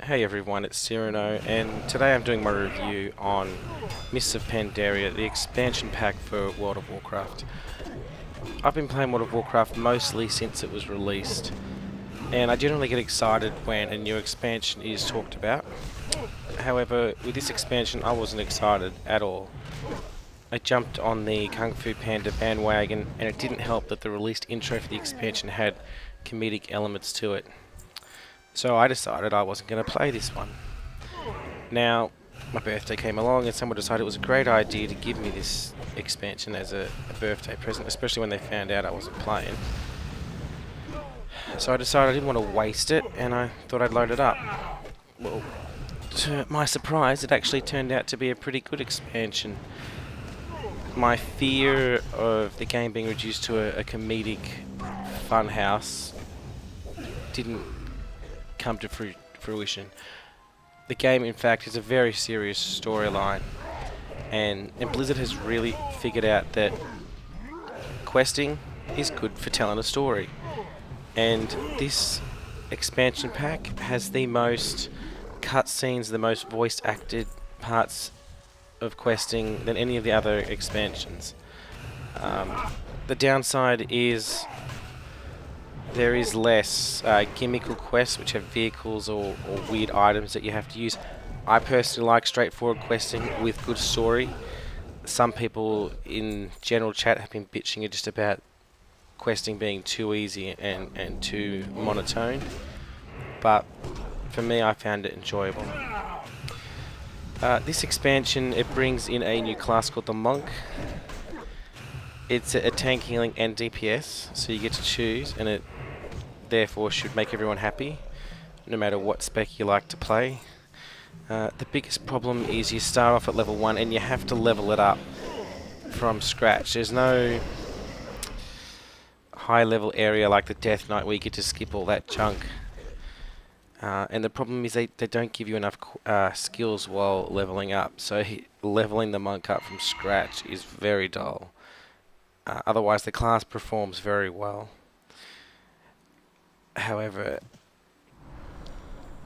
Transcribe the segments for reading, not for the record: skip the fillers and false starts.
Hey everyone, it's Cyrano, and today I'm doing my review on Mists of Pandaria, the expansion pack for World of Warcraft. I've been playing World of Warcraft mostly since it was released, and I generally get excited when a new expansion is talked about. However, with this expansion I wasn't excited at all. I jumped on the Kung Fu Panda bandwagon, and it didn't help that the released intro for the expansion had comedic elements to it. So I decided I wasn't going to play this one. Now, my birthday came along and someone decided it was a great idea to give me this expansion as a birthday present, especially when they found out I wasn't playing. So I decided I didn't want to waste it, and I thought I'd load it up. Well, to my surprise, it actually turned out to be a pretty good expansion. My fear of the game being reduced to a comedic funhouse didn't come to fruition. The game, in fact, is a very serious storyline, and Blizzard has really figured out that questing is good for telling a story. And this expansion pack has the most cutscenes, the most voice acted parts of questing than any of the other expansions. The downside is there is less gimmickal quests which have vehicles or weird items that you have to use. I personally like straightforward questing with good story. Some people in general chat have been bitching just about questing being too easy and too monotone. But for me, I found it enjoyable. This expansion, it brings in a new class called the Monk. It's a tank, healing and DPS, so you get to choose, and it therefore should make everyone happy, no matter what spec you like to play. The biggest problem is you start off at level 1 and you have to level it up from scratch. There's no high level area like the Death Knight where you get to skip all that junk. And the problem is they don't give you enough skills while leveling up, so leveling the monk up from scratch is very dull. Otherwise the class performs very well. However,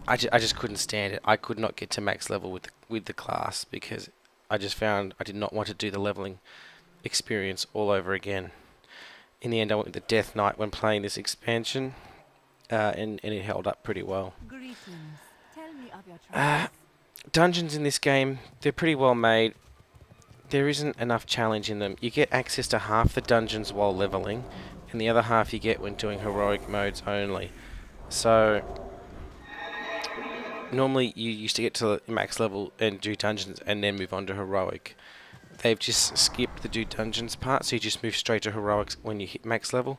I just couldn't stand it. I could not get to max level with the class because I just found I did not want to do the leveling experience all over again. In the end, I went with the Death Knight when playing this expansion, and it held up pretty well. Dungeons in this game, they're pretty well made. There isn't enough challenge in them. You get access to half the dungeons while leveling, and the other half you get when doing heroic modes only. So normally you used to get to max level and do dungeons and then move on to heroic. They've just skipped the do dungeons part, so you just move straight to heroics when you hit max level.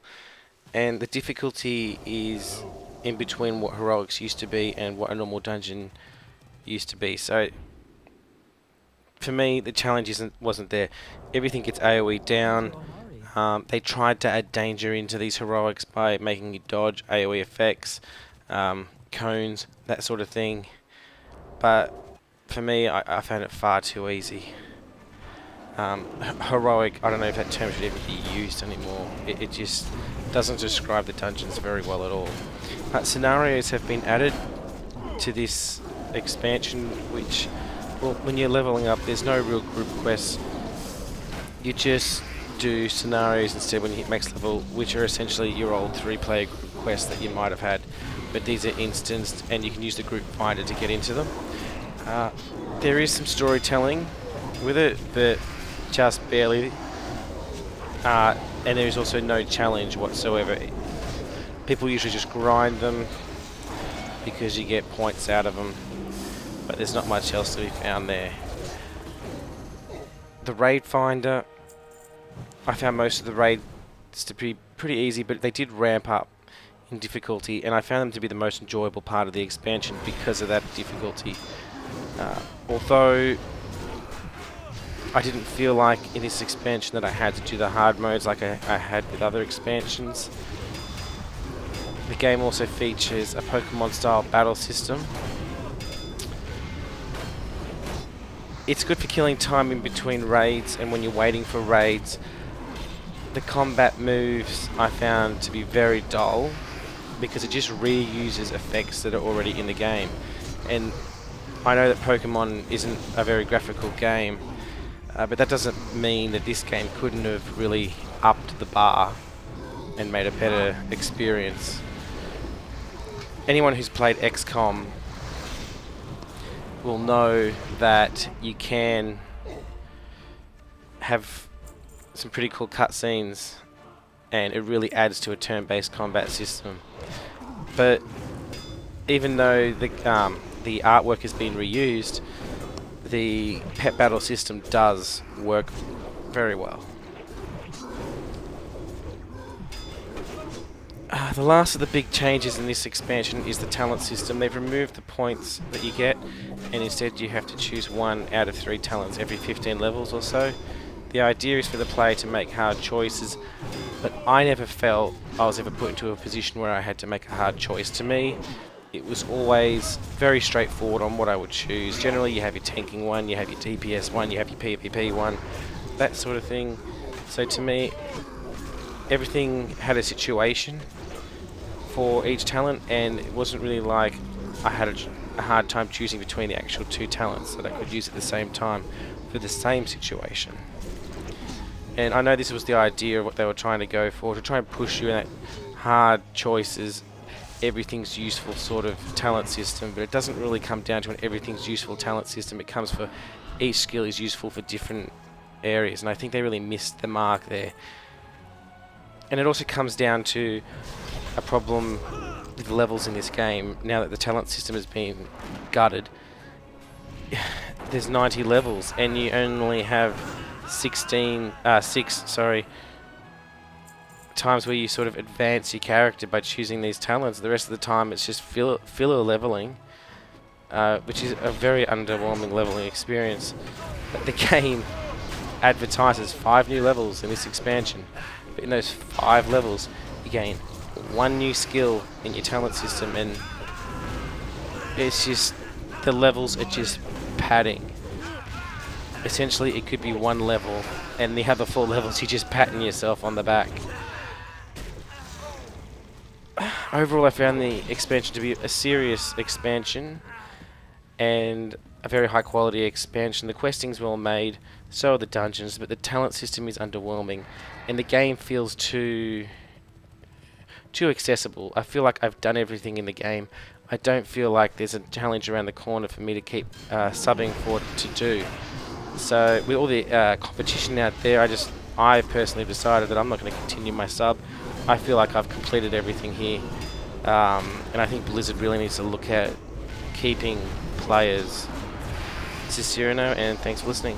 And the difficulty is in between what heroics used to be and what a normal dungeon used to be. So for me, the challenge wasn't there. Everything gets AoE down. They tried to add danger into these heroics by making you dodge AoE effects, cones, that sort of thing. But for me, I found it far too easy. Heroic, I don't know if that term should even be used anymore. It just doesn't describe the dungeons very well at all. Scenarios have been added to this expansion, which, well, when you're leveling up, there's no real group quests. You just do scenarios instead when you hit max level, which are essentially your old 3-player group quests that you might have had, but these are instanced and you can use the group finder to get into them. There is some storytelling with it, but just barely, and there is also no challenge whatsoever. People usually just grind them because you get points out of them, but there's not much else to be found there. The raid finder, I found most of the raids to be pretty easy, but they did ramp up in difficulty, and I found them to be the most enjoyable part of the expansion because of that difficulty. Although I didn't feel like in this expansion that I had to do the hard modes like I had with other expansions. The game also features a Pokemon-style battle system. It's good for killing time in between raids and when you're waiting for raids. The combat moves I found to be very dull because it just reuses effects that are already in the game. And I know that Pokemon isn't a very graphical game, but that doesn't mean that this game couldn't have really upped the bar and made a better experience. Anyone who's played XCOM will know that you can have some pretty cool cutscenes, and it really adds to a turn-based combat system. But even though the artwork has been reused, the pet battle system does work very well. The last of the big changes in this expansion is the talent system. They've removed the points that you get, and instead you have to choose 1 out of 3 talents every 15 levels or so. The idea is for the player to make hard choices, but I never felt I was ever put into a position where I had to make a hard choice. To me, it was always very straightforward on what I would choose. Generally, you have your tanking one, you have your DPS one, you have your PvP one, that sort of thing. So to me, everything had a situation for each talent, and it wasn't really like I had a hard time choosing between the actual 2 talents that I could use at the same time for the same situation. And I know this was the idea of what they were trying to go for, to try and push you in that hard choices, everything's useful sort of talent system, but it doesn't really come down to an everything's useful talent system. It comes for each skill is useful for different areas, and I think they really missed the mark there. And it also comes down to a problem with levels in this game. Now that the talent system has been gutted, there's 90 levels, and you only have 6 times where you sort of advance your character by choosing these talents. The rest of the time it's just filler leveling, which is a very underwhelming leveling experience. But the game advertises 5 new levels in this expansion, but in those 5 levels you gain 1 new skill in your talent system, and it's just, the levels are just padding. Essentially it could be 1 level, and the other 4 levels you're just patting yourself on the back. Overall, I found the expansion to be a serious expansion and a very high quality expansion. The questing's well made, so are the dungeons, but the talent system is underwhelming, and the game feels too accessible. I feel like I've done everything in the game. I don't feel like there's a challenge around the corner for me to keep subbing for to do. So with all the competition out there, I personally decided that I'm not going to continue my sub. I feel like I've completed everything here, and I think Blizzard really needs to look at keeping players. This is Cyrano, and thanks for listening.